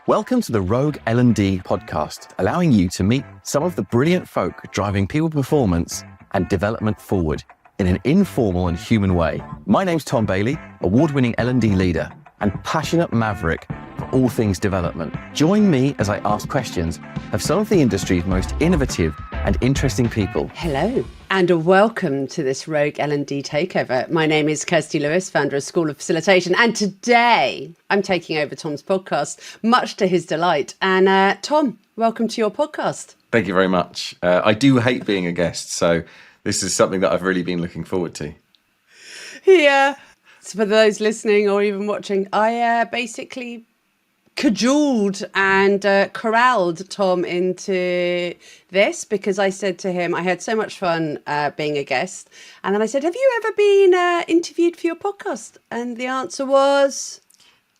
Welcome to the Rogue L&D podcast, allowing you to meet some of the brilliant folk driving people performance and development forward in an informal and human way. My name's Tom Bailey, award-winning L&D leader and passionate maverick for all things development. Join me as I ask questions of some of the industry's most innovative and interesting people. Hello, and welcome to this Rogue L&D Takeover. My name is Kirsty Lewis, founder of School of Facilitation, and today I'm taking over Tom's podcast, much to his delight. And Tom, welcome to your podcast. Thank you very much. I do hate being a guest, so this is something that I've really been looking forward to. Yeah. So for those listening or even watching, I basically cajoled and corralled Tom into this because I said to him, I had so much fun being a guest. And then I said, have you ever been interviewed for your podcast? And the answer was...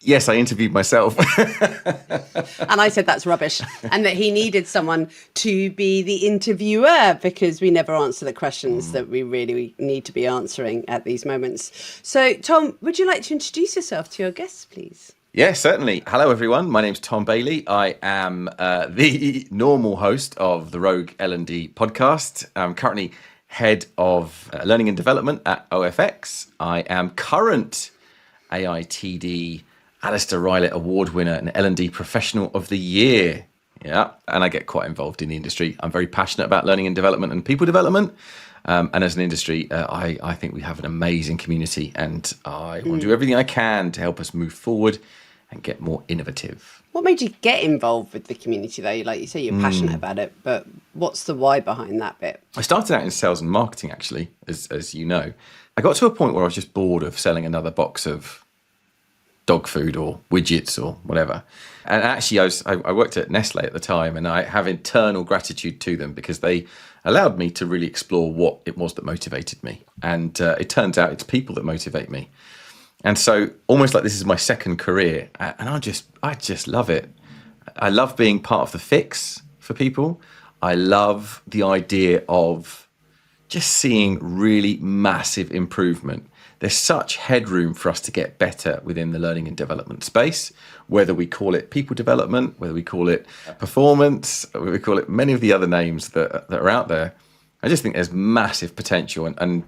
Yes, I interviewed myself. And I said that's rubbish and that he needed someone to be the interviewer because we never answer the questions that we really need to be answering at these moments. So, Tom, would you like to introduce yourself to your guests, please? Yeah, certainly. Hello, everyone. My name's Tom Bailey. I am the normal host of the Rogue L&D podcast. I'm currently head of learning and development at OFX. I am current AITD Alistair Rylett Award winner and L&D Professional of the Year. Yeah, and I get quite involved in the industry. I'm very passionate about learning and development and people development. And as an industry, I think we have an amazing community and I want to do everything I can to help us move forward and get more innovative. What made you get involved with the community though? Like you say, you're passionate about it, but what's the why behind that bit? I started out in sales and marketing, actually, as you know. I got to a point where I was just bored of selling another box of dog food or widgets or whatever. And actually, I worked at Nestle at the time, and I have internal gratitude to them because they allowed me to really explore what it was that motivated me. And it turns out it's people that motivate me. And so almost like this is my second career, and I just love it. I love being part of the fix for people. I love the idea of just seeing really massive improvement. There's such headroom for us to get better within the learning and development space, whether we call it people development, whether we call it performance, whether we call it many of the other names that are out there. I just think there's massive potential. And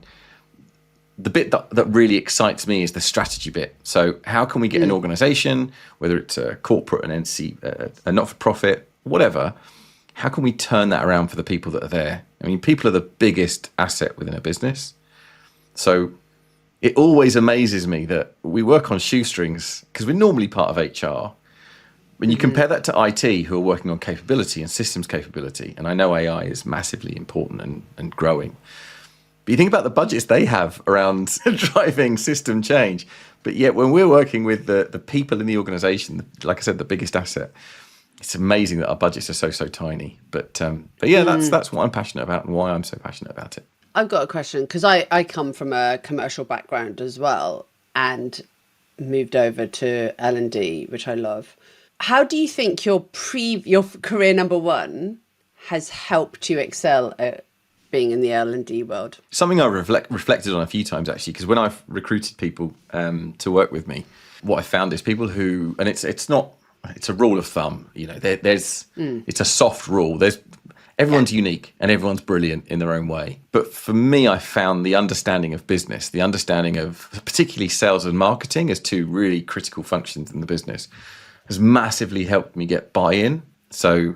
the bit that really excites me is the strategy bit. So how can we get an organization, whether it's a corporate, an NC, a not-for-profit, whatever, how can we turn that around for the people that are there? I mean, people are the biggest asset within a business. So it always amazes me that we work on shoestrings because we're normally part of HR. When you compare that to IT, who are working on capability and systems capability, and I know AI is massively important and growing, but you think about the budgets they have around driving system change. But yet when we're working with the people in the organization, like I said, the biggest asset, it's amazing that our budgets are so tiny. But yeah, that's what I'm passionate about and why I'm so passionate about it. I've got a question because I come from a commercial background as well and moved over to L&D, which I love. How do you think your career number one has helped you excel at being in the L&D world? Something I reflected on a few times, actually, because when I've recruited people to work with me, what I found is people who, and it's a rule of thumb, you know, it's a soft rule. Everyone's unique and everyone's brilliant in their own way. But for me, I found the understanding of business, the understanding of particularly sales and marketing as two really critical functions in the business has massively helped me get buy-in. So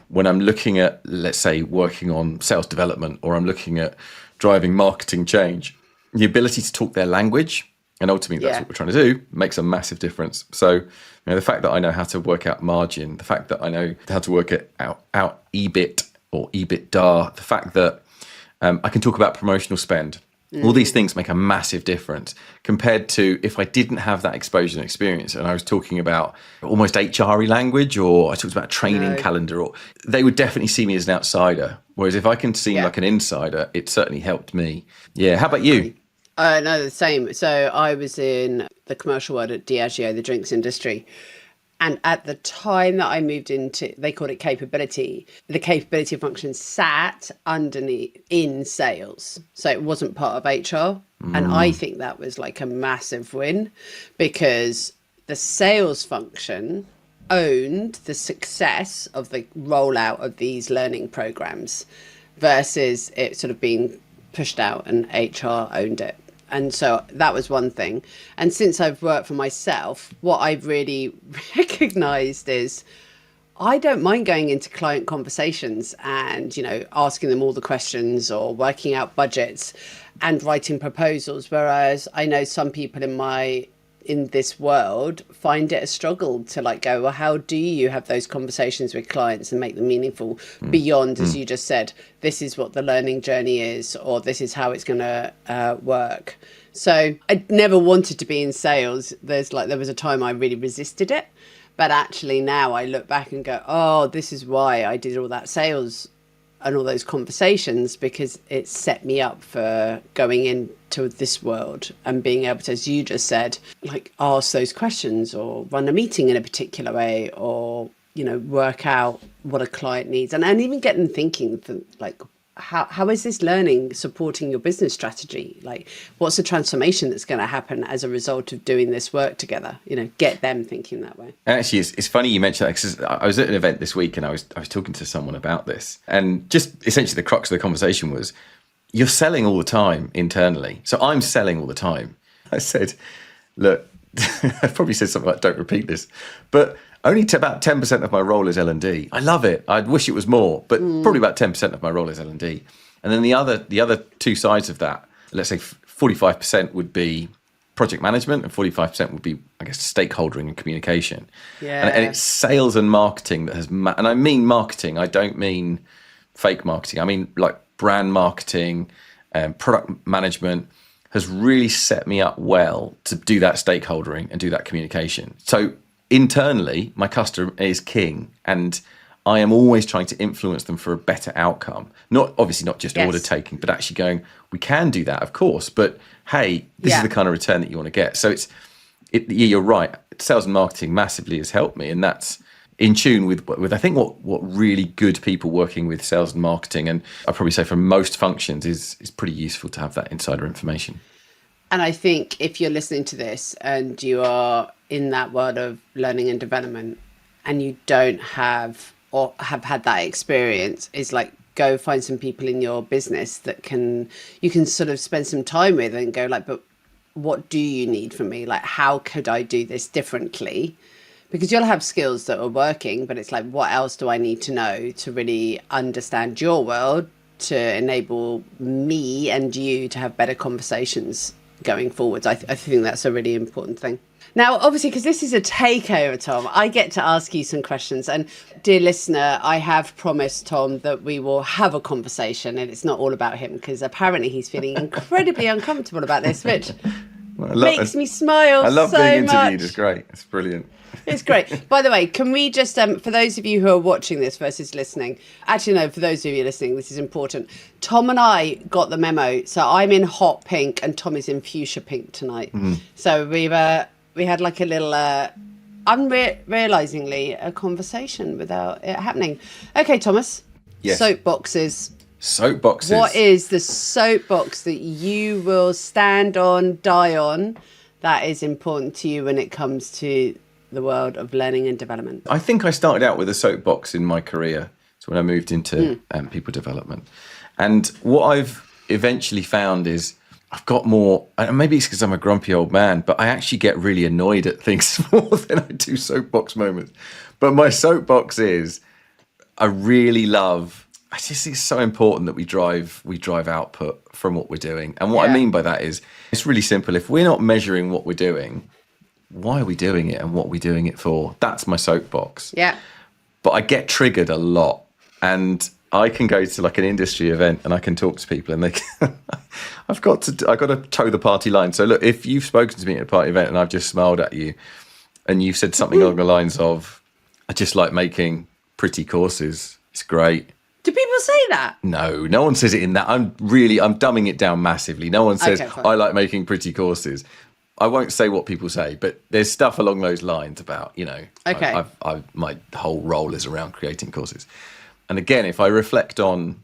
when I'm looking at, let's say, working on sales development or I'm looking at driving marketing change, the ability to talk their language, and ultimately that's what we're trying to do, makes a massive difference. So, you know, the fact that I know how to work out margin, the fact that I know how to work out EBIT or EBITDA, the fact that I can talk about promotional spend, all these things make a massive difference compared to if I didn't have that exposure and experience and I was talking about almost HR-y language or I talked about training calendar, or they would definitely see me as an outsider. Whereas if I can seem like an insider, it certainly helped me. Yeah. How about you? No, the same. So I was in the commercial world at Diageo, the drinks industry. And at the time that I moved into, they called it capability. The capability function sat underneath in sales. So it wasn't part of HR. And I think that was like a massive win because the sales function owned the success of the rollout of these learning programs versus it sort of being pushed out and HR owned it. And so that was one thing. And since I've worked for myself, what I've really recognized is I don't mind going into client conversations and, asking them all the questions or working out budgets and writing proposals. Whereas I know some people in this world find it a struggle to go, well, how do you have those conversations with clients and make them meaningful beyond, as you just said, this is what the learning journey is, or this is how it's going to work. So I never wanted to be in sales. There was a time I really resisted it, but actually now I look back and go, oh, this is why I did all that sales and all those conversations, because it set me up for going into this world and being able to, as you just said, ask those questions or run a meeting in a particular way, or, work out what a client needs and even get them thinking how is this learning supporting your business strategy? What's the transformation that's going to happen as a result of doing this work together? Get them thinking that way. Actually, it's funny you mentioned that, because I was at an event this week and I was talking to someone about this, and just essentially the crux of the conversation was, you're selling all the time internally. So I'm selling all the time. I said, look, I probably said something like, don't repeat this, but only about 10% of my role is L&D. I love it. I'd wish it was more, but probably about 10% of my role is L&D. And then the other two sides of that, let's say 45% would be project management and 45% would be, I guess, stakeholdering and communication. Yeah. And it's sales and marketing that has, and I mean marketing, I don't mean fake marketing. I mean brand marketing and product management has really set me up well to do that stakeholdering and do that communication. So internally, my customer is king, and I am always trying to influence them for a better outcome. Not just order taking, but actually going, we can do that, of course, but hey, this is the kind of return that you want to get. So you're right. Sales and marketing massively has helped me, and that's in tune with I think what really good people working with sales and marketing, and I'd probably say for most functions, is pretty useful to have that insider information. And I think if you're listening to this and you are in that world of learning and development and you don't have or have had that experience, is go find some people in your business that you can sort of spend some time with and go but what do you need from me? How could I do this differently? Because you'll have skills that are working, but it's what else do I need to know to really understand your world to enable me and you to have better conversations going forwards? I think that's a really important thing. Now, obviously, because this is a takeover, Tom, I get to ask you some questions. And dear listener, I have promised Tom that we will have a conversation, and it's not all about him, because apparently he's feeling incredibly uncomfortable about this, which makes me smile so much. I love being interviewed. It's great. It's brilliant. It's great. By the way, can we just, for those of you who are watching this versus listening, actually, no, for those of you listening, this is important. Tom and I got the memo. So I'm in hot pink and Tom is in fuchsia pink tonight. Mm-hmm. So we had a little, unrealizingly, a conversation without it happening. Okay, Thomas. Yes. Soapboxes. Soapboxes. What is the soapbox that you will stand on, die on, that is important to you when it comes to the world of learning and development? I think I started out with a soapbox in my career. So when I moved into people development. And what I've eventually found is I've got more, and maybe it's because I'm a grumpy old man, but I actually get really annoyed at things more than I do soapbox moments. But my soapbox is, I just think it's so important that we drive output from what we're doing. And what I mean by that is, it's really simple. If we're not measuring what we're doing, why are we doing it and what are we doing it for? That's my soapbox. Yeah. But I get triggered a lot, and I can go to an industry event and I can talk to people, and they I've got to toe the party line. So look, if you've spoken to me at a party event and I've just smiled at you and you've said something along the lines of, I just like making pretty courses, it's great. Do people say that? No one says it in that. I'm dumbing it down massively. No one says, okay, I like making pretty courses. I won't say what people say, but there's stuff along those lines about, Okay. My whole role is around creating courses. And again, if I reflect on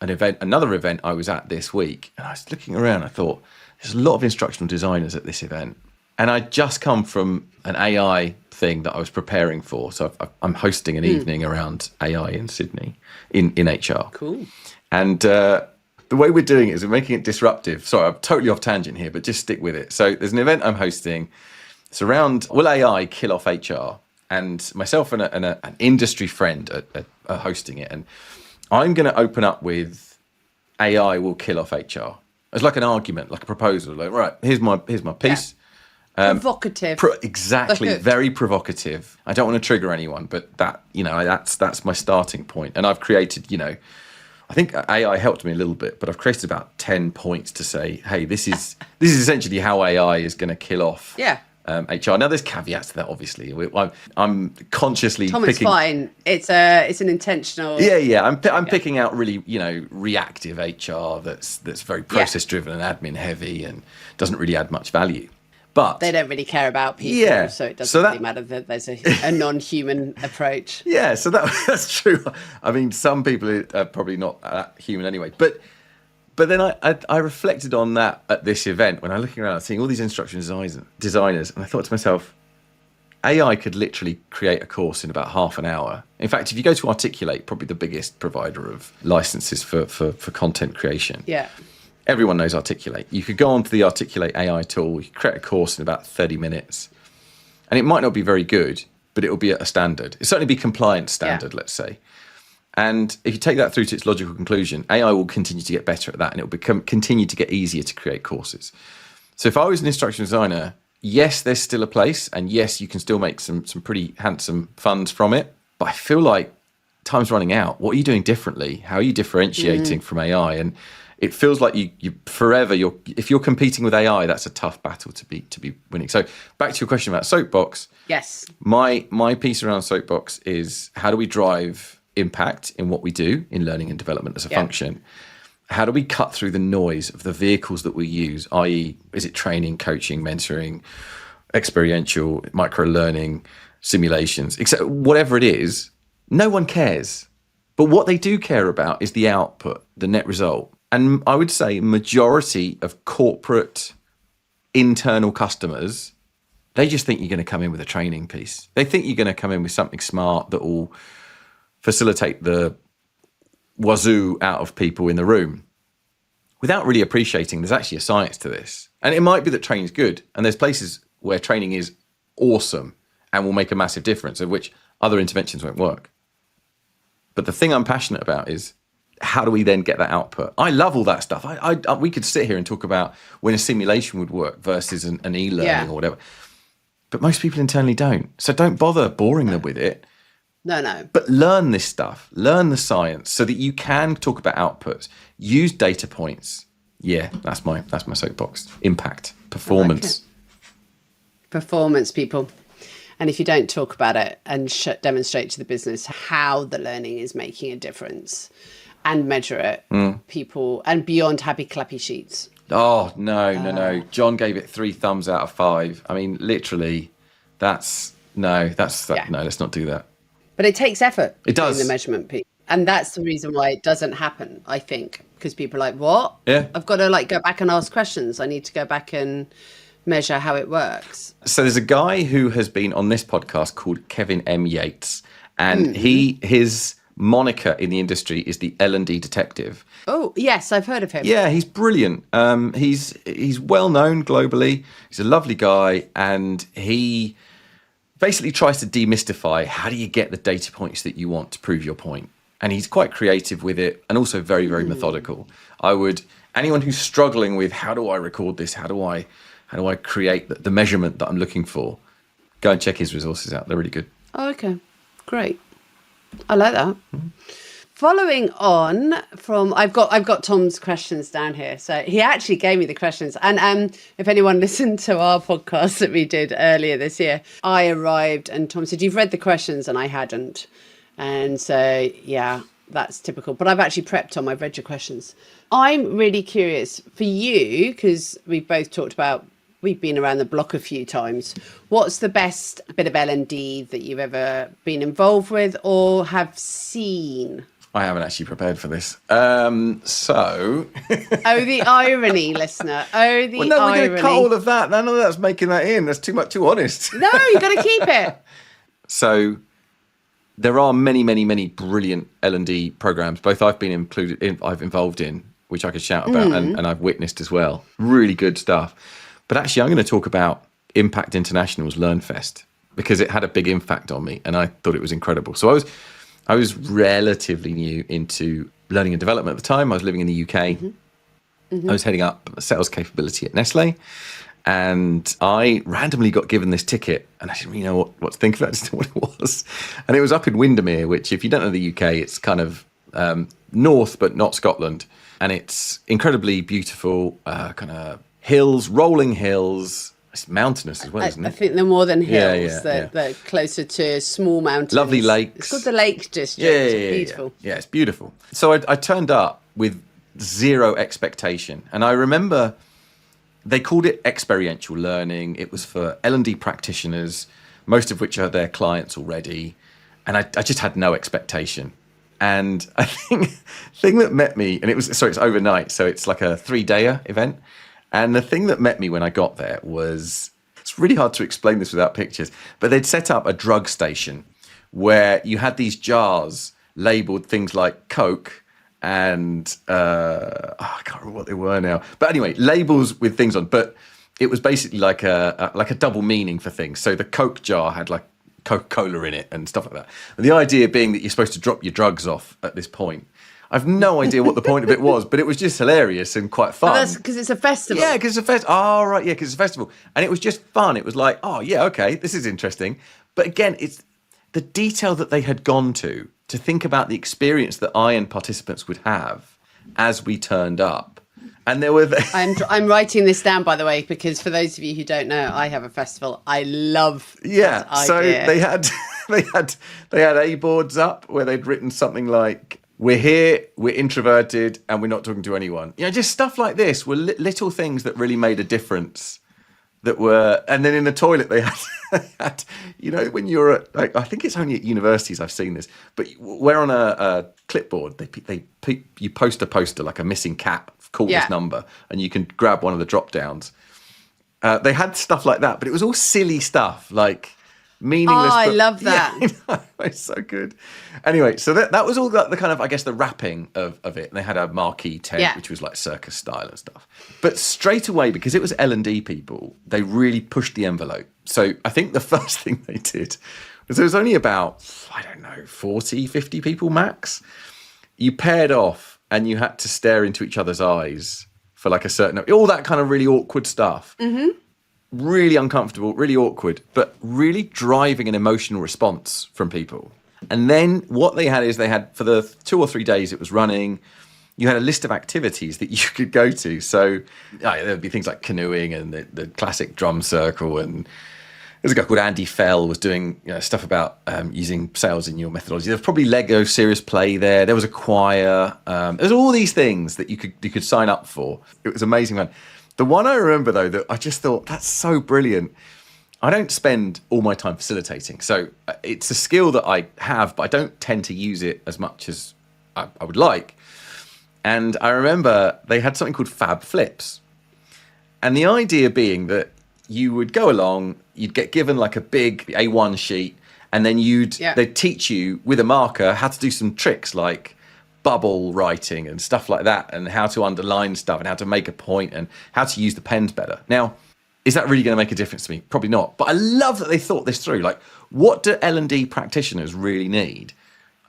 another event I was at this week, and I was looking around, I thought, there's a lot of instructional designers at this event. And I'd just come from an AI thing that I was preparing for. So I'm hosting an evening around AI in Sydney in HR. Cool. And the way we're doing it is we're making it disruptive. Sorry, I'm totally off tangent here, but just stick with it. So there's an event I'm hosting. It's around, will AI kill off HR? And myself and an industry friend are hosting it. And I'm going to open up with AI will kill off HR. It's like an argument, like a proposal. Like, right, here's my piece. Yeah. Provocative. Exactly, very provocative. I don't want to trigger anyone, but that's my starting point. And I've created, I think AI helped me a little bit, but I've created about 10 points to say, hey, this is essentially how AI is going to kill off HR. Now, there's caveats to that, obviously. I'm consciously Tom, picking... it's fine. It's an intentional... Yeah. I'm picking out really, reactive HR that's very process-driven and admin-heavy and doesn't really add much value. But they don't really care about people, so it doesn't really matter that there's a non-human approach. Yeah, so that's true. I mean, some people are probably not human anyway. But then I reflected on that at this event when I'm looking around, seeing all these instruction designers, and I thought to myself, AI could literally create a course in about half an hour. In fact, if you go to Articulate, probably the biggest provider of licenses for content creation. Yeah. Everyone knows Articulate. You could go onto the Articulate AI tool, you could create a course in about 30 minutes. And it might not be very good, but it will be at a standard. It'll certainly be compliance standard, let's say. And if you take that through to its logical conclusion, AI will continue to get better at that, and it will continue to get easier to create courses. So if I was an instructional designer, yes, there's still a place, and yes, you can still make some pretty handsome funds from it. But I feel like time's running out. What are you doing differently? How are you differentiating from AI? And it feels like if you're competing with AI, that's a tough battle to be winning. So back to your question about Soapbox. Yes. My piece around Soapbox is, how do we drive impact in what we do in learning and development as a function? How do we cut through the noise of the vehicles that we use, i.e., is it training, coaching, mentoring, experiential, micro-learning, simulations, etc. Whatever it is, no one cares. But what they do care about is the output, the net result. And I would say majority of corporate internal customers, they just think you're going to come in with a training piece. They think you're going to come in with something smart that will facilitate the wazoo out of people in the room, without really appreciating there's actually a science to this. And it might be that training's good, and there's places where training is awesome and will make a massive difference, of which other interventions won't work. But the thing I'm passionate about is, how do we then get that output? I love all that stuff. We could sit here and talk about when a simulation would work versus an e-learning or whatever. But most people internally don't. So don't bother boring them with it. No. But learn this stuff. Learn the science so that you can talk about outputs. Use data points. Yeah, that's my soapbox. Impact. Performance. Performance, people. And if you don't talk about it and demonstrate to the business how the learning is making a difference and measure it, people, and beyond happy clappy sheets. Oh, no. John gave it 3 thumbs out of 5. I mean, literally, no, let's not do that. But it takes effort. It does. Doing the measurement piece. And that's the reason why it doesn't happen, I think, because people are like, what? Yeah. I've got to go back and ask questions. I need to go back and measure how it works. So there's a guy who has been on this podcast called Kevin M. Yates, and his moniker in the industry is the L&D detective. Oh, yes, I've heard of him. Yeah, he's brilliant. He's well known globally. He's a lovely guy, and he basically tries to demystify how do you get the data points that you want to prove your point. And he's quite creative with it, and also very, very methodical. Anyone who's struggling with how do I record this, how do I create the measurement that I'm looking for, go and check his resources out. They're really good. Oh, okay, great. I like that. Following on from, I've got Tom's questions down here. So he actually gave me the questions. And if anyone listened to our podcast that we did earlier this year, I arrived and Tom said, you've read the questions, and I hadn't. And so, yeah, that's typical. But I've actually prepped, Tom. I've read your questions. I'm really curious for you, because we've both talked about, we've been around the block a few times. What's the best bit of L&D that you've ever been involved with or have seen? I haven't actually prepared for this. So... Oh, the irony, listener. Oh, the irony. We're going to cut all of that. None of that's making that in. That's too honest. No, you've got to keep it. So there are many, many, many brilliant L&D programs, both I've been I've involved in, which I could shout about, and I've witnessed as well. Really good stuff. But actually, I'm going to talk about Impact International's LearnFest, because it had a big impact on me, and I thought it was incredible. So I was relatively new into learning and development at the time. I was living in the UK. I was heading up sales capability at Nestle, and I randomly got given this ticket, and I didn't really know what to think of it. I just didn't know what it was. And it was up in Windermere, which, if you don't know the UK, it's kind of north, but not Scotland. And it's incredibly beautiful, kind of hills, rolling hills. It's mountainous as well, isn't it? I think they're more than hills. Yeah. They're closer to small mountains. Lovely lakes. It's called the Lake District. Yeah, It's beautiful. Yeah, it's beautiful. So I turned up with zero expectation. And I remember they called it experiential learning. It was for L&D practitioners, most of which are their clients already. And I just had no expectation. And I think the thing that met me, and it's overnight, so it's like a 3-dayer event. And the thing that met me when I got there was, it's really hard to explain this without pictures, but they'd set up a drug station where you had these jars labeled things like Coke and I can't remember what they were now. But anyway, labels with things on. But it was basically like a double meaning for things. So the Coke jar had like Coca-Cola in it and stuff like that. And the idea being that you're supposed to drop your drugs off at this point. I've no idea what the point of it was, but it was just hilarious and quite fun. That's because it's a festival. Yeah, because it's a festival. Oh, right, yeah, because it's a festival. And it was just fun. It was like, oh, yeah, okay, this is interesting. But again, it's the detail that they had gone to think about the experience that I and participants would have as we turned up. And there were... I'm writing this down, by the way, because for those of you who don't know, I have a festival. I love Yeah, that so idea. they had A boards up where they'd written something like, we're here, we're introverted, and we're not talking to anyone. You know, just stuff like this were little things that really made a difference. And then in the toilet they had, you know, when you're at, like, I think it's only at universities I've seen this, but where on a clipboard you post a poster like a missing cap, call this number, and you can grab one of the drop downs. They had stuff like that, but it was all silly stuff, like meaningless. I love that. Yeah, it's so good. Anyway, so that was all the kind of, I guess, the wrapping of it. And they had a marquee tent, which was like circus style and stuff. But straight away, because it was L&D people, they really pushed the envelope. So I think the first thing they did was there was only about, 40, 50 people max. You paired off and you had to stare into each other's eyes for like a certain, all that kind of really awkward stuff. Mm-hmm. Really uncomfortable, really awkward, but really driving an emotional response from people. And then what they had is for the 2 or 3 days it was running, you had a list of activities that you could go to. So there would be things like canoeing and the classic drum circle. And there's a guy called Andy Fell was doing stuff about using sales in your methodology. There's probably Lego serious play there. There was a choir. There's all these things that you could sign up for. It was amazing, man. The one I remember, though, that I just thought, that's so brilliant. I don't spend all my time facilitating. So it's a skill that I have, but I don't tend to use it as much as I would like. And I remember they had something called Fab Flips. And the idea being that you would go along, you'd get given like a big A1 sheet, and then they'd teach you with a marker how to do some tricks like bubble writing and stuff like that, and how to underline stuff and how to make a point and how to use the pens better. Now, is that really going to make a difference to me? Probably not. But I love that they thought this through. Like, what do L&D practitioners really need?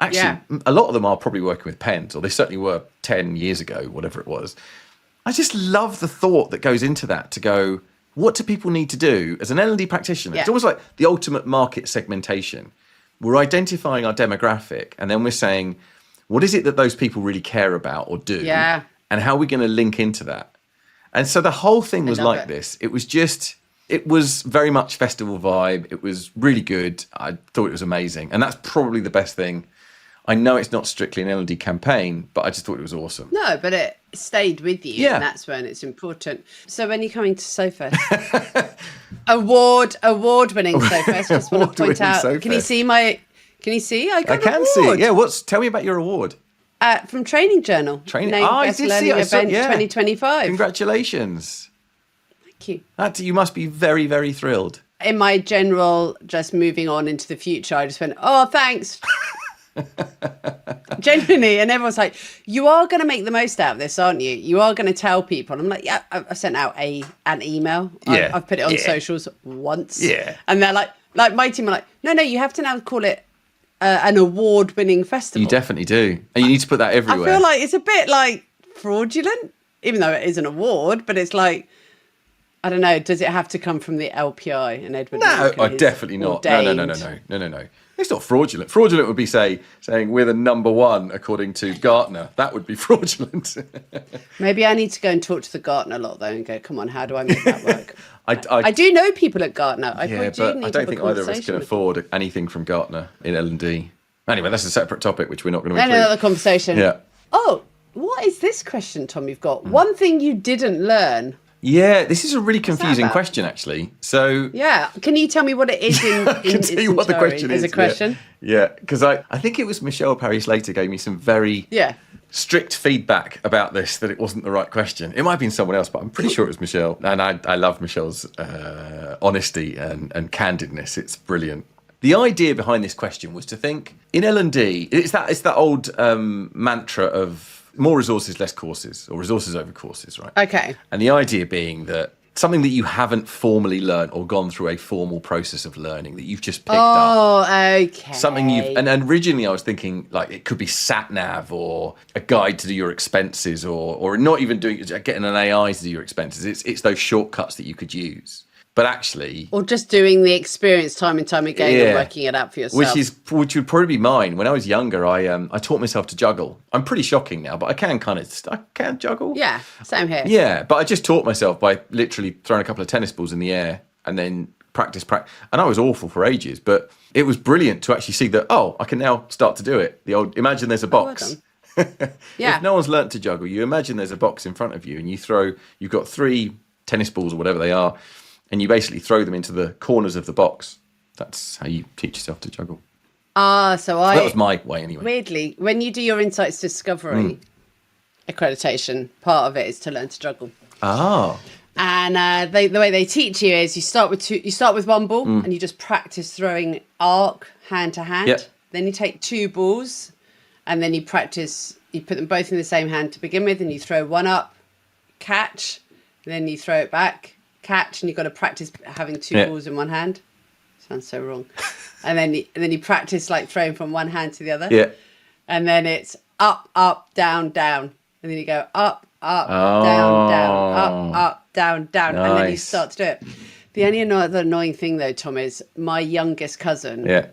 Actually, a lot of them are probably working with pens, or they certainly were 10 years ago, whatever it was. I just love the thought that goes into that, to go, what do people need to do as an L&D practitioner? It's almost like the ultimate market segmentation. We're identifying our demographic, and then we're saying, what is it that those people really care about or do? Yeah. And how are we going to link into that? And so the whole thing was like this. It was very much festival vibe. It was really good. I thought it was amazing. And that's probably the best thing. I know it's not strictly an L&D campaign, but I just thought it was awesome. No, but it stayed with you. Yeah. And that's when it's important. So when you're coming to SoFest, award-winning SoFest, just want to point out. SoFest. Can you see? I got an can award. see. Yeah, tell me about your award. From Training Journal. Training. Named I Best did Learning see it. Event 2025. Congratulations. Thank you. You must be very, very thrilled. in my general, just moving on into the future, I just went, oh, thanks. Genuinely. And everyone's like, you are going to make the most out of this, aren't you? You are going to tell people. And I'm like, yeah, I sent out an email. Yeah. I've put it on socials once. Yeah. And they're like my team are like, no, you have to now call it an award-winning festival. You definitely do. And you need to put that everywhere. I feel like it's a bit like fraudulent, even though it is an award, but it's like, I don't know, does it have to come from the LPI and Edward? No, definitely not. No. It's not fraudulent. Fraudulent would be saying we're the number one according to Gartner. That would be fraudulent. Maybe I need to go and talk to the Gartner lot though and go, come on, how do I make that work? I do know people at Gartner. But I don't think either of us can afford anything from Gartner in L&D. Anyway, that's a separate topic which we're not going to include. Another conversation. Yeah. Oh, what is this question, Tom, you've got? One thing you didn't learn. Yeah, this is a really confusing question, actually. So yeah, can you tell me what it is in I can tell you what the question is. As a question? Yeah, because I think it was Michelle Parry-Slater gave me some very strict feedback about this, that it wasn't the right question. It might have been someone else, but I'm pretty sure it was Michelle. And I love Michelle's honesty and candidness. It's brilliant. The idea behind this question was to think in L&D. It's that old mantra of more resources, less courses, or resources over courses, right? Okay. And the idea being that something that you haven't formally learned or gone through a formal process of learning that you've just picked up. Oh, okay. Something and originally I was thinking like it could be sat nav or a guide to do your expenses or not even getting an AI to do your expenses. It's those shortcuts that you could use. But actually... Or just doing the experience time and time again and working it out for yourself. Which would probably be mine. When I was younger, I taught myself to juggle. I'm pretty shocking now, but I can juggle. Yeah, same here. Yeah, but I just taught myself by literally throwing a couple of tennis balls in the air and then practice. And I was awful for ages, but it was brilliant to actually see that, I can now start to do it. The old, imagine there's a box. Well done. Yeah. If no one's learnt to juggle, you imagine there's a box in front of you and you've got 3 tennis balls or whatever they are, and you basically throw them into the corners of the box. That's how you teach yourself to juggle. So that was my way anyway. Weirdly, when you do your Insights Discovery accreditation, part of it is to learn to juggle. Oh. And the way they teach you is you start with one ball and you just practice throwing arc hand to hand. Yep. Then you take 2 balls and then you put them both in the same hand to begin with, and you throw one up, catch, then you throw it back, catch, and you've got to practice having 2 balls in one hand. Sounds so wrong. And then you practice like throwing from one hand to the other. Yeah. And then it's up, down, down. And then you go up, down, up, down. Nice. And then you start to do it. The only other annoying thing though, Tom, is my youngest cousin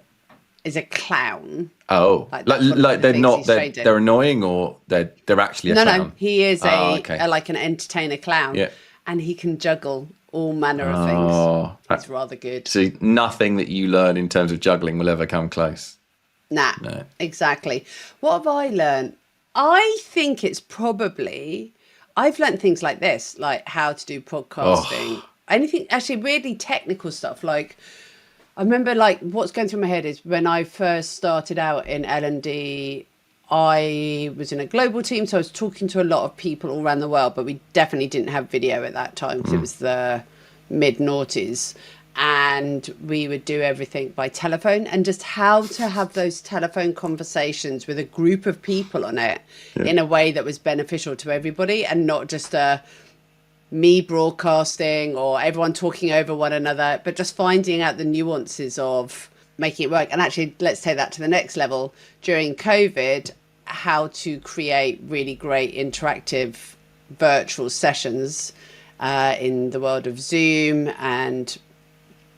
is a clown. Oh, like they're annoying, or they're actually a clown? No, he is like an entertainer clown. Yeah. And he can juggle all manner of things. It's rather good. See, nothing that you learn in terms of juggling will ever come close. No, exactly. What have I learned? I think it's I've learned things like this, like how to do podcasting. Anything, actually, weirdly technical stuff. Like, I remember, like, what's going through my head is when I first started out in L&D, I was in a global team, so I was talking to a lot of people all around the world, but we definitely didn't have video at that time because it was the mid-noughties, and we would do everything by telephone, and just how to have those telephone conversations with a group of people on it in a way that was beneficial to everybody and not just me broadcasting or everyone talking over one another, but just finding out the nuances of making it work. And actually, let's take that to the next level. During COVID, how to create really great interactive virtual sessions in the world of Zoom and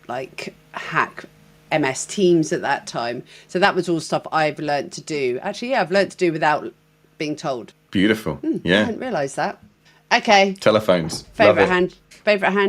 like hack MS Teams at that time. So that was all stuff I've learned to do. Actually, I've learned to do without being told. Beautiful. I hadn't realised that. Okay. Telephones. Favourite hand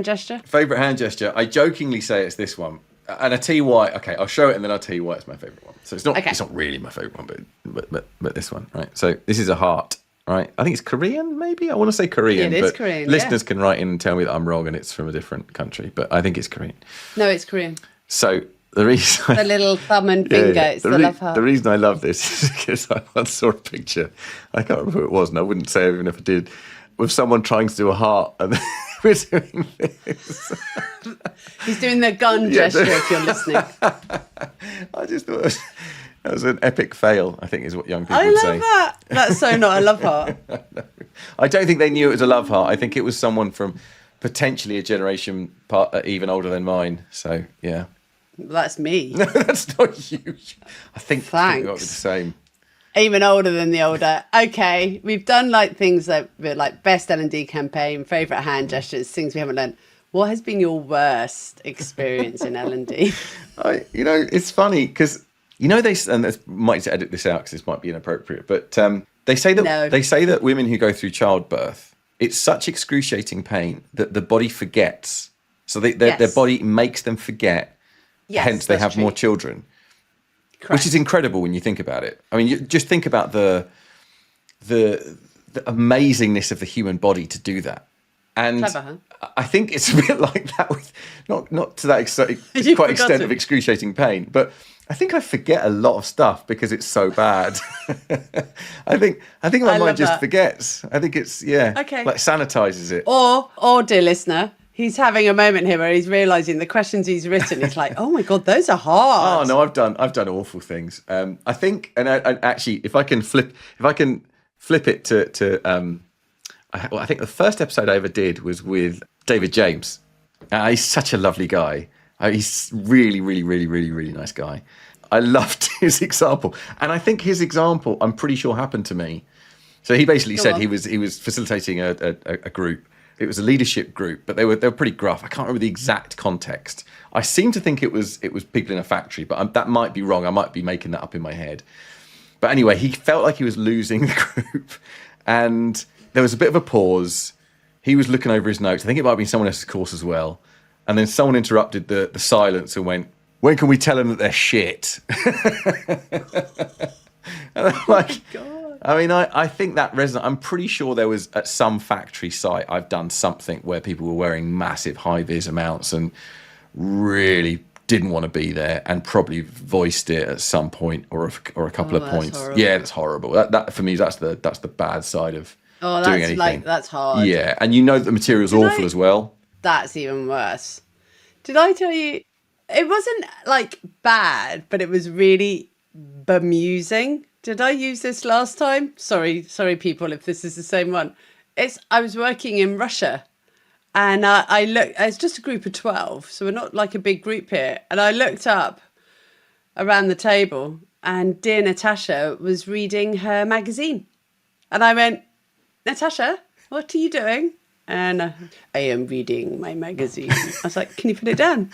gesture? Favourite hand gesture. I jokingly say it's this one. And I tell you why. Okay, I'll show it and then I'll tell you why it's my favourite one. So it's not really my favourite one, but this one, right? So this is a heart, right? I think it's Korean, maybe? I want to say Korean. It is Korean, listeners can write in and tell me that I'm wrong and it's from a different country, but I think it's Korean. No, it's Korean. So the reason... The little thumb and finger, it's the love heart. The reason I love this is because I once saw a picture, I can't remember who it was, and I wouldn't say even if I did, with someone trying to do a heart, and we're doing this. He's doing the gun gesture if you're listening. I just thought that was an epic fail, I think is what young people I would love say. that. That's so not a love heart. I don't think they knew it was a love heart. I think it was someone from potentially a generation even older than mine. So, yeah. That's me. No, that's not you. I think we got to be the Thanks. same. Even older than the older. Okay, we've done like things that were like best L&D campaign, favourite hand gestures, things we haven't learned. What has been your worst experience in L&D? It's funny because and I might edit this out because this might be inappropriate, but they say that women who go through childbirth, it's such excruciating pain that the body forgets. So their body makes them forget. Yes, hence, they have true. more children. Correct. Which is incredible when you think about it. I mean, you just think about the amazingness of the human body to do that. And Clever, huh? I think it's a bit like that with not to that You quite forgot extent it. of excruciating pain, but I think I forget a lot of stuff because it's so bad. I think my I mind love just that. forgets. I think it's Okay. like sanitizes it. Or dear listener, he's having a moment here where he's realising the questions he's written. He's like, oh my God, those are hard. Oh no, I've done awful things. I think, and actually, if I can flip it to I think the first episode I ever did was with David James. He's such a lovely guy. He's really, really, really, really, really nice guy. I loved his example, and I think his example, I'm pretty sure, happened to me. So he basically said he was facilitating a group. It was a leadership group, but they were pretty gruff. I can't remember the exact context. I seem to think it was people in a factory, but that might be wrong. I might be making that up in my head. But anyway, he felt like he was losing the group, and there was a bit of a pause. He was looking over his notes. I think it might have been someone else's course as well. And then someone interrupted the silence and went, "When can we tell them that they're shit?" And I'm like, I mean, I think that resonates. I'm pretty sure there was at some factory site, I've done something where people were wearing massive high-vis amounts and really didn't want to be there, and probably voiced it at some point or a couple of points. Horrible. Yeah, that's horrible. That for me, that's the bad side of doing anything. That's hard. Yeah, and the material's awful as well. That's even worse. Did I tell you? It wasn't like bad, but it was really bemusing. Did I use this last time? Sorry, people, if this is the same one. I was working in Russia, and I looked. It's just a group of 12, so we're not like a big group here. And I looked up around the table, and dear Natasha was reading her magazine, and I went, "Natasha, what are you doing?" And I am reading my magazine. I was like, "Can you put it down?"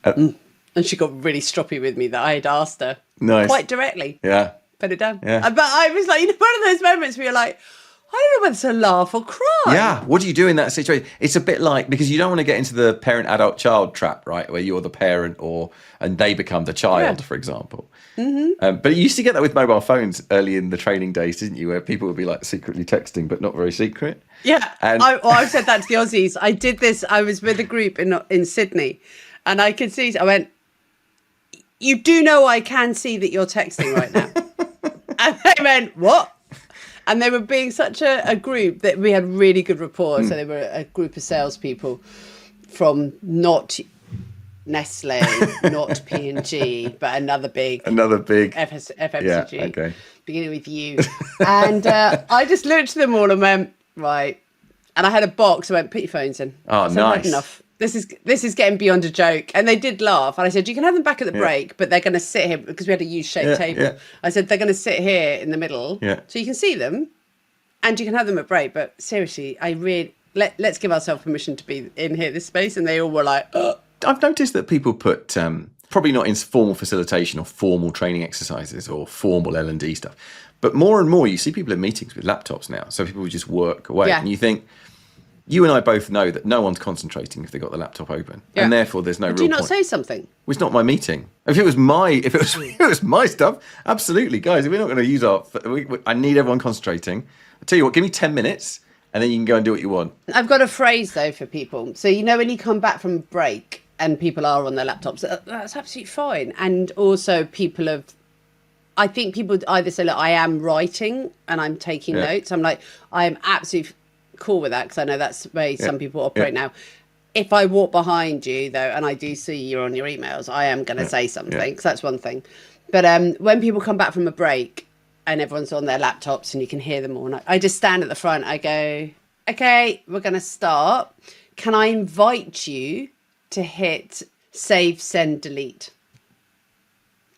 And she got really stroppy with me that I had asked her quite directly. Yeah. Put it down. Yeah. But I was like, one of those moments where you're like, I don't know whether to laugh or cry. Yeah. What do you do in that situation? It's a bit like, because you don't want to get into the parent-adult-child trap, right? Where you're the parent and they become the child, for example. Mm-hmm. But you used to get that with mobile phones early in the training days, didn't you? Where people would be like secretly texting, but not very secret. Yeah. And I've said that to the Aussies. I did this. I was with a group in Sydney, and I could see, I went, "You do know I can see that you're texting right now." And they went, "What?" And they were being such a group that we had really good rapport. So they were a group of salespeople from not Nestle, not P&G, but another big FMCG. Yeah, okay. Beginning with you. And I just looked at them all and went, right. And I had a box. I went, "Put your phones in." Oh, so nice. I've had enough. This is getting beyond a joke. And they did laugh. And I said, "You can have them back at the break, but they're going to sit here," because we had a U-shaped table. Yeah. I said, "They're going to sit here in the middle, Yeah. so you can see them, and you can have them at break." But seriously, let's give ourselves permission to be in here, this space. And they all were like, "Oh." I've noticed that people put, probably not in formal facilitation or formal training exercises or formal L&D stuff, but more and more you see people in meetings with laptops now. So people just work away. Yeah. And you think, you and I both know that no one's concentrating if they've got the laptop open. Yeah. And therefore there's no real point. Do you not say something? Well, it's not my meeting. If it was my stuff, absolutely, guys. We're not going to use I need everyone concentrating. I'll tell you what, give me 10 minutes and then you can go and do what you want. I've got a phrase though for people. So when you come back from break and people are on their laptops, that's absolutely fine. And also I think people either say, "Look, I am writing and I'm taking notes." I'm like, I am absolutely cool with that because I know that's the way some people operate now. If I walk behind you, though, and I do see you're on your emails, I am going to say something. So that's one thing. But when people come back from a break and everyone's on their laptops and you can hear them all, and I just stand at the front. I go, okay, we're going to start. Can I invite you to hit save, send, delete?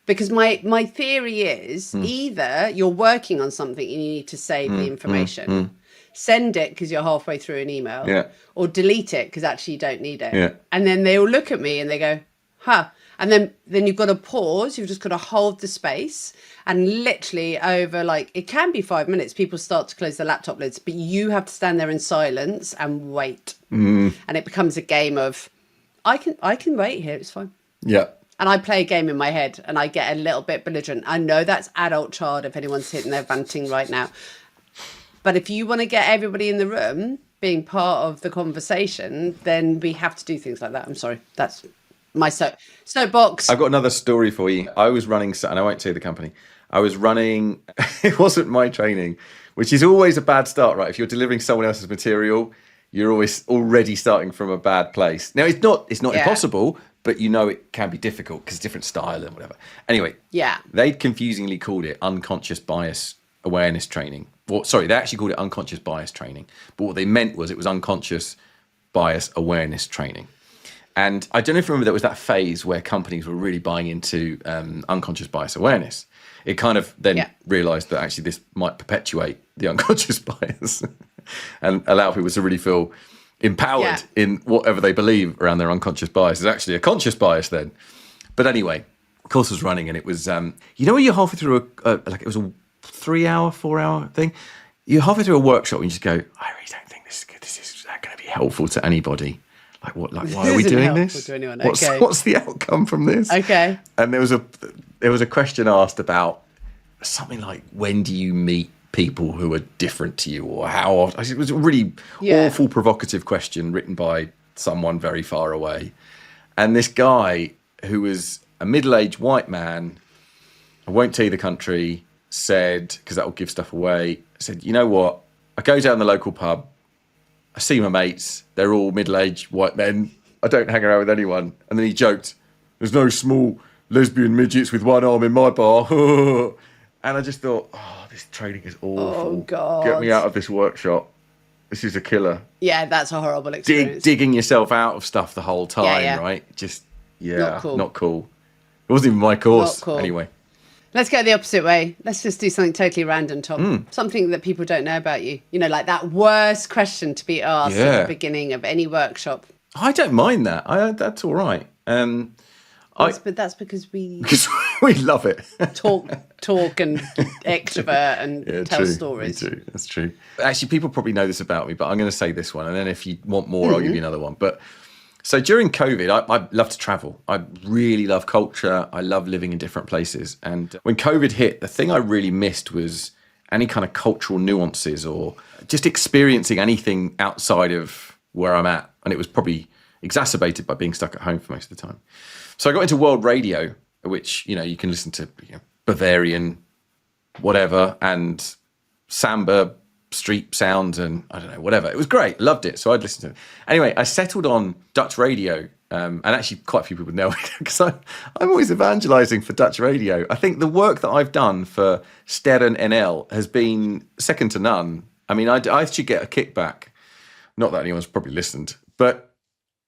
Because my theory is either you're working on something and you need to save the information, send it because you're halfway through an email, or delete it because actually you don't need it. Yeah. And then they all look at me and they go, huh. And then you've got to pause. You've just got to hold the space. And literally over it can be 5 minutes, people start to close the laptop lids, but you have to stand there in silence and wait. And it becomes a game of, I can wait here. It's fine. Yeah. And I play a game in my head and I get a little bit belligerent. I know that's adult child if anyone's hitting their venting right now. But if you want to get everybody in the room being part of the conversation, then we have to do things like that. I'm sorry. That's my soapbox. I've got another story for you. I was running, and I won't say the company. I was running, it wasn't my training, which is always a bad start, right? If you're delivering someone else's material, you're always already starting from a bad place. Now, it's not impossible, but it can be difficult because different style and whatever. Anyway, they'd confusingly called it unconscious bias awareness training. Well, sorry, they actually called it unconscious bias training. But what they meant was it was unconscious bias awareness training. And I don't know if you remember, there was that phase where companies were really buying into unconscious bias awareness. It kind of then realised that actually this might perpetuate the unconscious bias and allow people to really feel empowered in whatever they believe around their unconscious bias is actually a conscious bias then. But anyway, the course was running and it was, when you're halfway through it was a 3-hour, 4-hour thing, you're halfway through a workshop and you just go, I really don't think this is going to be helpful to anybody. Why are we doing this? What's the outcome from this? Okay. And there was a question asked about something like, when do you meet people who are different to you, or how often? It was a really awful, provocative question written by someone very far away. And this guy, who was a middle-aged white man, I won't tell you the country, said, because that will give stuff away, said, you know what? I go down the local pub, I see my mates, they're all middle-aged white men, I don't hang around with anyone. And then he joked, there's no small lesbian midgets with one arm in my bar. And I just thought, this training is awful. Oh, God. Get me out of this workshop. This is a killer. Yeah, that's a horrible experience. Digging yourself out of stuff the whole time, right? Just, not cool. It wasn't even my course. Anyway. Let's go the opposite way. Let's just do something totally random, Tom. Something that people don't know about you. Like that worst question to be asked at the beginning of any workshop. I don't mind that. That's all right. But that's because we love it. talk and extrovert and tell stories. Me too. That's true. Actually, people probably know this about me, but I'm going to say this one, and then if you want more, I'll give you another one. But so during COVID, I love to travel. I really love culture. I love living in different places. And when COVID hit, the thing I really missed was any kind of cultural nuances or just experiencing anything outside of where I'm at. And it was probably exacerbated by being stuck at home for most of the time. So I got into world radio, which, you can listen to Bavarian, whatever, and samba, street sounds, and I don't know, whatever. It was great. Loved it. So I'd listen to it. Anyway, I settled on Dutch radio. And actually quite a few people know because I'm always evangelizing for Dutch radio. I think the work that I've done for Sterren NL has been second to none. I mean, I should get a kickback. Not that anyone's probably listened, but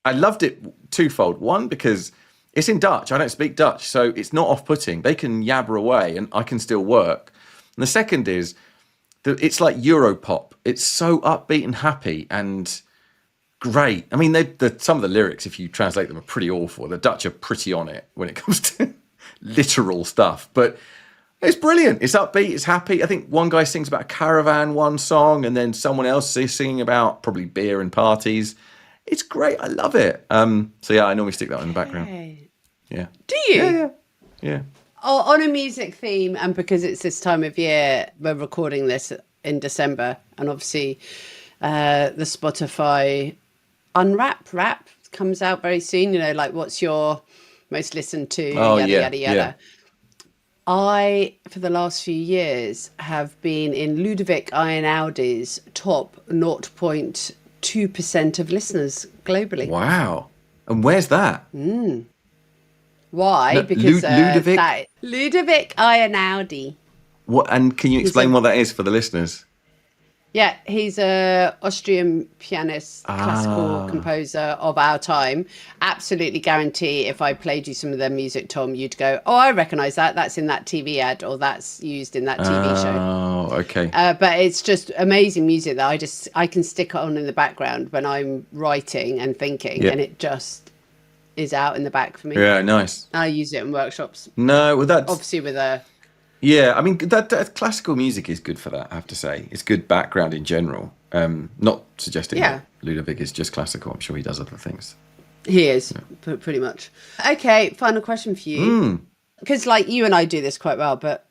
I loved it twofold. One, because it's in Dutch. I don't speak Dutch, so it's not off-putting. They can yabber away and I can still work. And the second is that it's like Europop. It's so upbeat and happy and great. I mean, some of the lyrics, if you translate them, are pretty awful. The Dutch are pretty on it when it comes to literal stuff. But it's brilliant. It's upbeat. It's happy. I think one guy sings about a caravan, one song, and then someone else is singing about probably beer and parties. It's great. I love it. So yeah, I normally stick that in the background. Yeah. Do you? Yeah. Oh, on a music theme, and because it's this time of year, we're recording this in December, and obviously the Spotify Unwrap rap comes out very soon. Like what's your most listened to? Yada. I, for the last few years, have been in Ludovic Einaudi's top 0.2% of listeners globally. Wow. And where's that? Why? No, Because Ludovic? Ludovic Einaudi. What? And can you explain what that is for the listeners? Yeah, he's a Austrian pianist, classical composer of our time. Absolutely guarantee if I played you some of their music, Tom, you'd go, oh, I recognise that. That's in that TV ad, or that's used in that TV show. Oh, okay. But it's just amazing music that I can stick on in the background when I'm writing and thinking, and it just is out in the back for me. Yeah, nice. I use it in workshops. No, well, that's obviously with a... Yeah, I mean, that classical music is good for that, I have to say. It's good background in general. Not suggesting that Ludovic is just classical. I'm sure he does other things. He is, pretty much. Okay, final question for you. Because like you and I do this quite well, but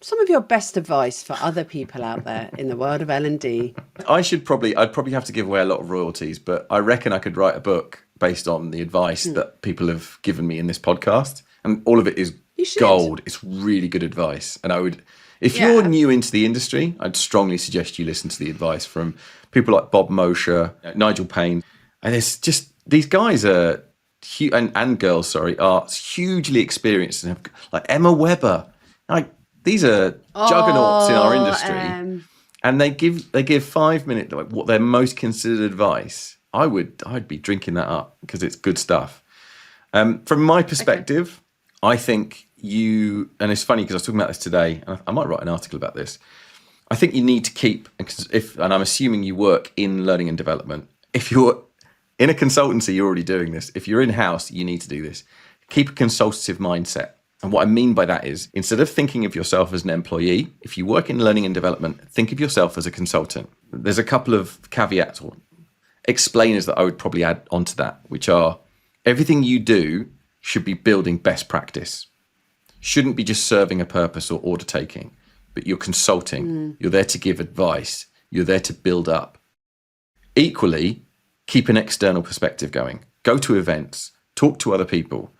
some of your best advice for other people out there in the world of L&D. I'd probably have to give away a lot of royalties, but I reckon I could write a book based on the advice that people have given me in this podcast. And all of it is gold. It's really good advice. And I would, if you're new into the industry, I'd strongly suggest you listen to the advice from people like Bob Mosher, Nigel Payne. And it's just, these guys are, and girls, sorry, are hugely experienced and have, like Emma Webber. Like, these are juggernauts in our industry. And they give 5 minutes, like what their most considered advice. I'd be drinking that up because it's good stuff. From my perspective, I think and it's funny because I was talking about this today, and I might write an article about this. I think you need to keep, and I'm assuming you work in learning and development. If you're in a consultancy, you're already doing this. If you're in-house, you need to do this. Keep a consultative mindset. And what I mean by that is, instead of thinking of yourself as an employee, if you work in learning and development, think of yourself as a consultant. There's a couple of caveats or explainers that I would probably add onto that, which are everything you do should be building best practice. Shouldn't be just serving a purpose or order taking, but you're consulting. You're there to give advice. You're there to build up. Equally, keep an external perspective going. Go to events. Talk to other people.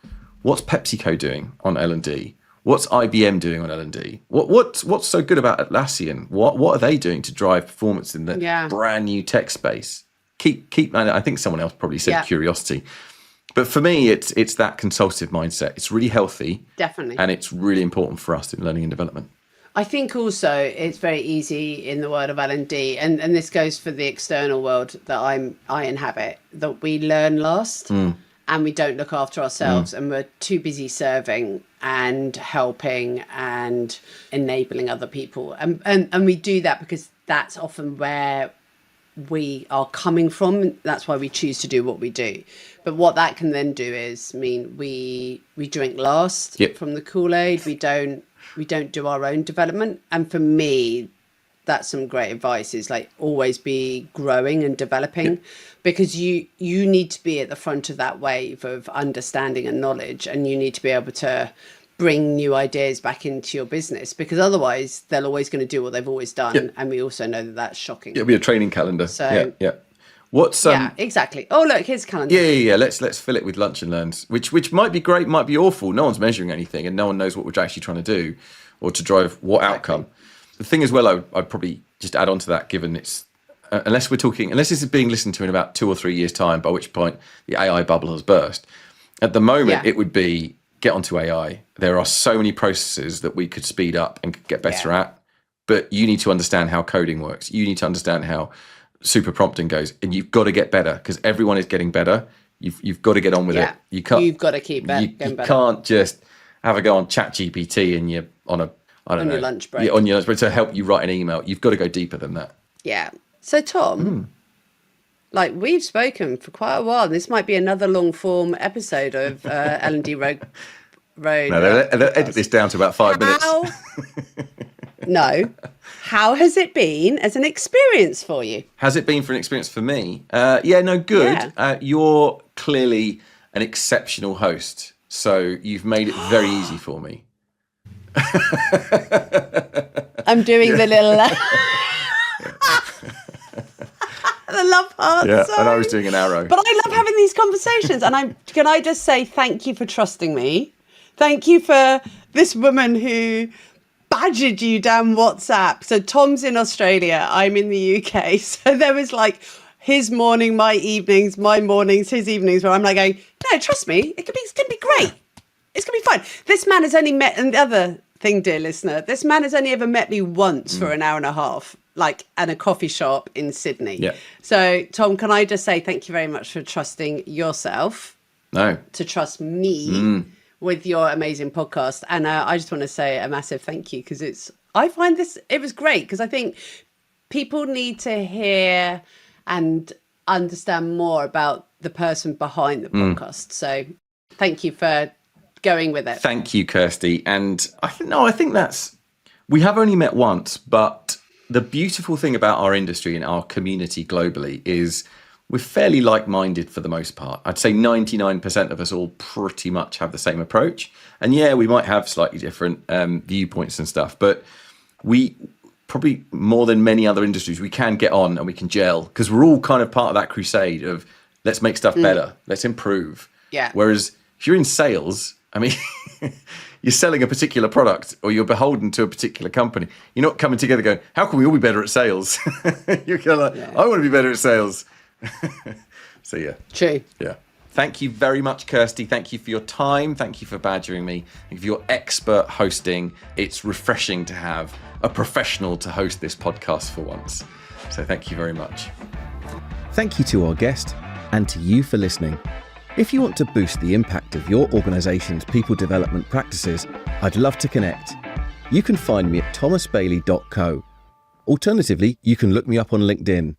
What's PepsiCo doing on L&D? What's IBM doing on L&D? What's so good about Atlassian? What are they doing to drive performance in the brand new tech space? Keep. I think someone else probably said curiosity. But for me, it's that consultative mindset. It's really healthy. Definitely. And it's really important for us in learning and development. I think also it's very easy in the world of L&D, and this goes for the external world that I inhabit, that we learn last and we don't look after ourselves and we're too busy serving and helping and enabling other people. And we do that because that's often where we are coming from. That's why we choose to do what we do. But what that can then do is mean we drink last from the Kool-Aid. We don't do our own development. And for me, that's some great advice, is like always be growing and developing, because you need to be at the front of that wave of understanding and knowledge, and you need to be able to bring new ideas back into your business, because otherwise they're always going to do what they've always done. And we also know that that's shocking. It'll be a training calendar. So what's exactly. Oh, look, here's calendar. Yeah. Let's fill it with lunch and learns, which might be great, might be awful. No one's measuring anything, and no one knows what we're actually trying to do or to drive what outcome. The thing as well, I'd probably just add on to that, given it's unless this is being listened to in about 2 or 3 years' time, by which point the AI bubble has burst. At the moment, it would be get onto AI. There are so many processes that we could speed up and get better at, but you need to understand how coding works. You need to understand how super prompting goes, and you've got to get better, because everyone is getting better. You've got to get on with it. You've got to keep getting better. You can't just have a go on ChatGPT and you're on your lunch break. On your lunch break to help you write an email. You've got to go deeper than that. Yeah. So Tom, like we've spoken for quite a while. This might be another long form episode of L&D Road. No, they'll edit this down to about 5 minutes. No. How has it been as an experience for you? Has it been for an experience for me? Good. Yeah. You're clearly an exceptional host, so you've made it very easy for me. I'm doing the little the love heart. Yeah, sorry. and I was doing an arrow. But I love having these conversations, and can I just say thank you for trusting me? Thank you for this woman who badgered you down WhatsApp. So Tom's in Australia, I'm in the UK. So there was like his morning, my evenings, my mornings, his evenings, where I'm like going, no, trust me, it's going to be great. It's going to be fine. This man has only met, and the other thing, dear listener, this man has only ever met me once for an hour and a half, like at a coffee shop in Sydney. Yeah. So Tom, can I just say thank you very much for trusting yourself to trust me with your amazing podcast. And I just want to say a massive thank you, because it was great, because I think people need to hear and understand more about the person behind the podcast. So thank you for going with it. Thank you, Kirsty. And I think we have only met once, but the beautiful thing about our industry and our community globally is we're fairly like-minded for the most part. I'd say 99% of us all pretty much have the same approach. And yeah, we might have slightly different viewpoints and stuff, but we probably more than many other industries, we can get on and we can gel, because we're all kind of part of that crusade of let's make stuff better, let's improve. Yeah. Whereas if you're in sales, I mean, you're selling a particular product or you're beholden to a particular company. You're not coming together going, how can we all be better at sales? You're kind of like, I want to be better at sales. So yeah. True. Yeah. Thank you very much, Kirsty. Thank you for your time. Thank you for badgering me. Thank you for your expert hosting. It's refreshing to have a professional to host this podcast for once. So thank you very much. Thank you to our guest and to you for listening. If you want to boost the impact of your organisation's people development practices, I'd love to connect. You can find me at thomasbailey.co. Alternatively, you can look me up on LinkedIn.